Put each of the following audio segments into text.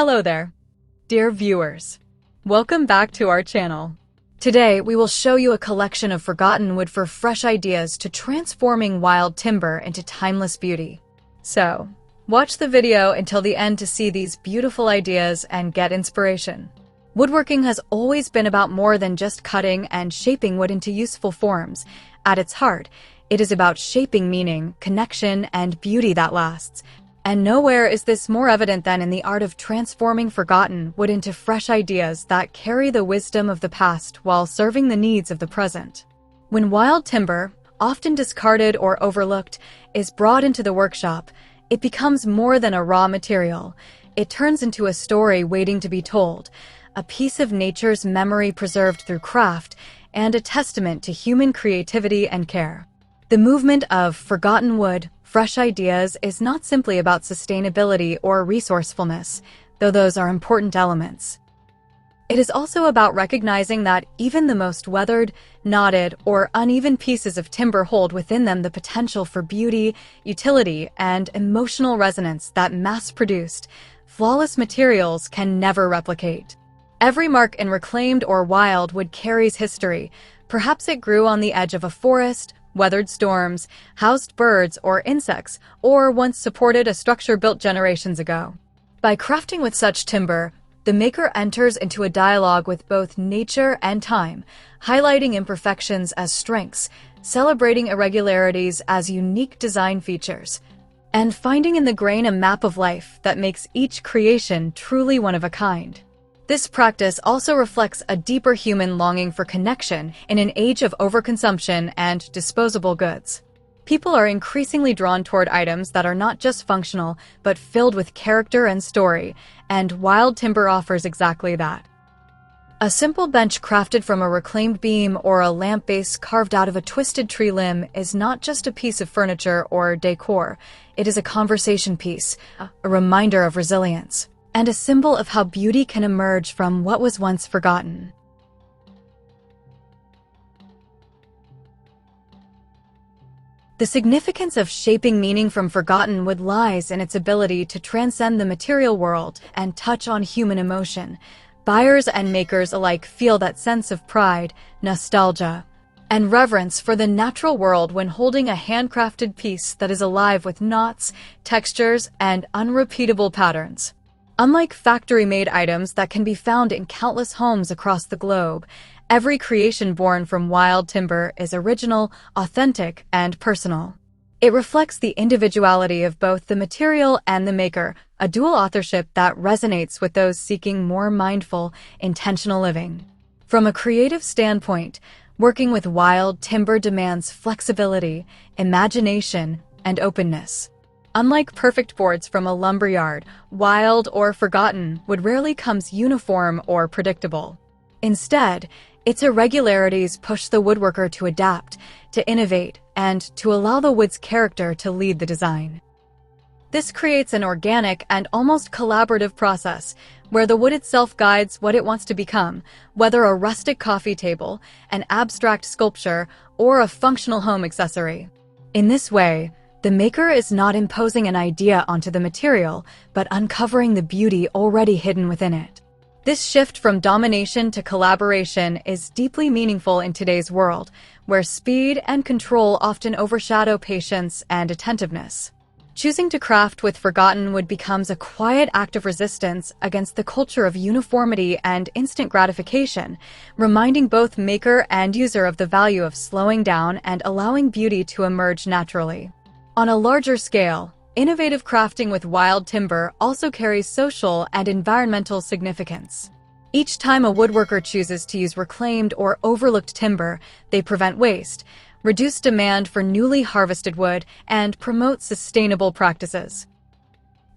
Hello there, dear viewers. Welcome back to our channel. Today, we will show you a collection of forgotten wood for fresh ideas to transforming wild timber into timeless beauty. So, watch the video until the end to see these beautiful ideas and get inspiration. Woodworking has always been about more than just cutting and shaping wood into useful forms. At its heart, it is about shaping meaning, connection, and beauty that lasts. And nowhere is this more evident than in the art of transforming forgotten wood into fresh ideas that carry the wisdom of the past while serving the needs of the present. When wild timber, often discarded or overlooked, is brought into the workshop, it becomes more than a raw material. It turns into a story waiting to be told, a piece of nature's memory preserved through craft, and a testament to human creativity and care. The movement of forgotten wood, fresh ideas is not simply about sustainability or resourcefulness, though those are important elements. It is also about recognizing that even the most weathered, knotted, or uneven pieces of timber hold within them the potential for beauty, utility, and emotional resonance that mass-produced, flawless materials can never replicate. Every mark in reclaimed or wild wood carries history. Perhaps it grew on the edge of a forest, weathered storms, housed birds or insects, or once supported a structure built generations ago. By crafting with such timber, the maker enters into a dialogue with both nature and time, highlighting imperfections as strengths, celebrating irregularities as unique design features, and finding in the grain a map of life that makes each creation truly one of a kind. This practice also reflects a deeper human longing for connection in an age of overconsumption and disposable goods. People are increasingly drawn toward items that are not just functional, but filled with character and story, and wild timber offers exactly that. A simple bench crafted from a reclaimed beam or a lamp base carved out of a twisted tree limb is not just a piece of furniture or decor. It is a conversation piece, a reminder of resilience, and a symbol of how beauty can emerge from what was once forgotten. The significance of shaping meaning from forgotten wood lies in its ability to transcend the material world and touch on human emotion. Buyers and makers alike feel that sense of pride, nostalgia, and reverence for the natural world when holding a handcrafted piece that is alive with knots, textures, and unrepeatable patterns. Unlike factory-made items that can be found in countless homes across the globe, every creation born from wild timber is original, authentic, and personal. It reflects the individuality of both the material and the maker, a dual authorship that resonates with those seeking more mindful, intentional living. From a creative standpoint, working with wild timber demands flexibility, imagination, and openness. Unlike perfect boards from a lumberyard, wild or forgotten wood rarely comes uniform or predictable. Instead, its irregularities push the woodworker to adapt, to innovate, and to allow the wood's character to lead the design. This creates an organic and almost collaborative process where the wood itself guides what it wants to become, whether a rustic coffee table, an abstract sculpture, or a functional home accessory. In this way, the maker is not imposing an idea onto the material, but uncovering the beauty already hidden within it. This shift from domination to collaboration is deeply meaningful in today's world, where speed and control often overshadow patience and attentiveness. Choosing to craft with forgotten wood becomes a quiet act of resistance against the culture of uniformity and instant gratification, reminding both maker and user of the value of slowing down and allowing beauty to emerge naturally. On a larger scale, innovative crafting with wild timber also carries social and environmental significance. Each time a woodworker chooses to use reclaimed or overlooked timber, they prevent waste, reduce demand for newly harvested wood, and promote sustainable practices.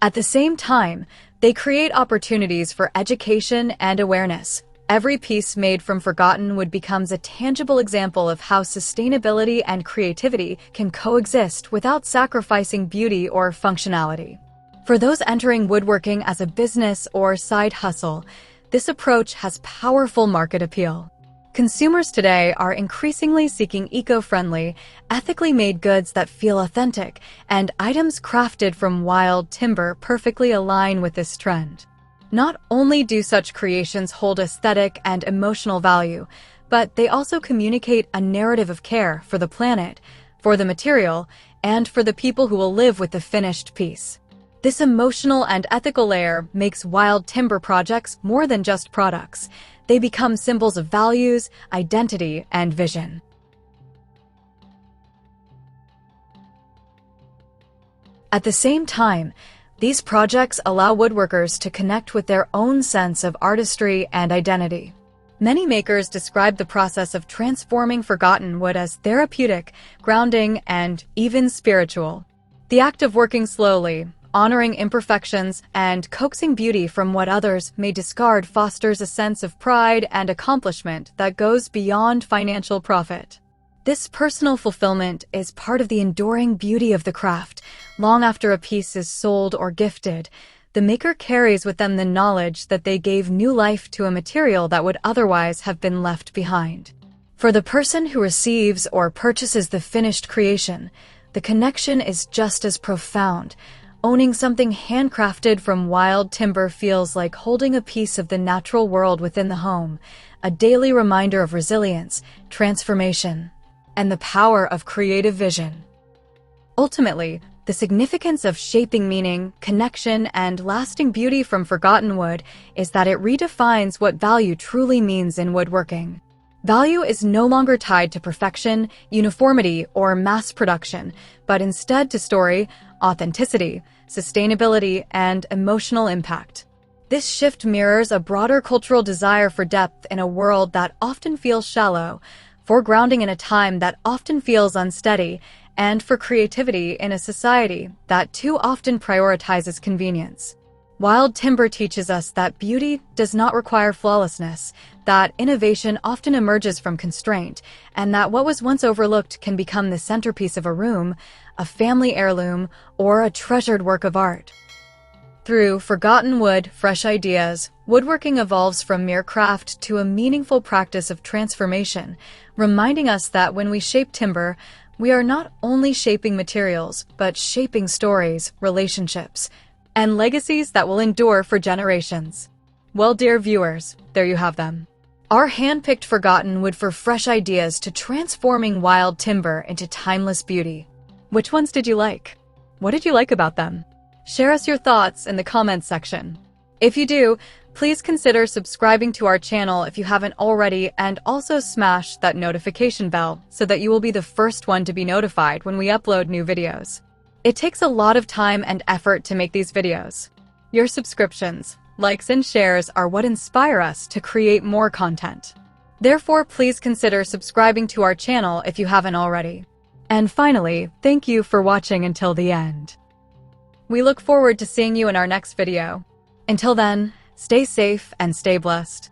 At the same time, they create opportunities for education and awareness. Every piece made from forgotten wood becomes a tangible example of how sustainability and creativity can coexist without sacrificing beauty or functionality. For those entering woodworking as a business or side hustle, this approach has powerful market appeal. Consumers today are increasingly seeking eco-friendly, ethically made goods that feel authentic, and items crafted from wild timber perfectly align with this trend. Not only do such creations hold aesthetic and emotional value, but they also communicate a narrative of care for the planet, for the material, and for the people who will live with the finished piece. This emotional and ethical layer makes wild timber projects more than just products. They become symbols of values, identity, and vision. At the same time, these projects allow woodworkers to connect with their own sense of artistry and identity. Many makers describe the process of transforming forgotten wood as therapeutic, grounding, and even spiritual. The act of working slowly, honoring imperfections, and coaxing beauty from what others may discard fosters a sense of pride and accomplishment that goes beyond financial profit. This personal fulfillment is part of the enduring beauty of the craft. Long after a piece is sold or gifted, the maker carries with them the knowledge that they gave new life to a material that would otherwise have been left behind. For the person who receives or purchases the finished creation, the connection is just as profound. Owning something handcrafted from wild timber feels like holding a piece of the natural world within the home, a daily reminder of resilience, transformation, and the power of creative vision. Ultimately, the significance of shaping meaning, connection, and lasting beauty from forgotten wood is that it redefines what value truly means in woodworking. Value is no longer tied to perfection, uniformity, or mass production, but instead to story, authenticity, sustainability, and emotional impact. This shift mirrors a broader cultural desire for depth in a world that often feels shallow, for grounding in a time that often feels unsteady, and for creativity in a society that too often prioritizes convenience. Wild timber teaches us that beauty does not require flawlessness, that innovation often emerges from constraint, and that what was once overlooked can become the centerpiece of a room, a family heirloom, or a treasured work of art. Through forgotten wood, fresh ideas, woodworking evolves from mere craft to a meaningful practice of transformation, reminding us that when we shape timber, we are not only shaping materials, but shaping stories, relationships, and legacies that will endure for generations. Well, dear viewers, there you have them. Our hand-picked forgotten wood for fresh ideas to transforming wild timber into timeless beauty. Which ones did you like? What did you like about them? Share us your thoughts in the comments section. If you do, please consider subscribing to our channel if you haven't already, and also smash that notification bell so that you will be the first one to be notified when we upload new videos. It takes a lot of time and effort to make these videos. Your subscriptions, likes, and shares are what inspire us to create more content. Therefore, please consider subscribing to our channel if you haven't already. And finally, thank you for watching until the end. We look forward to seeing you in our next video. Until then, stay safe and stay blessed.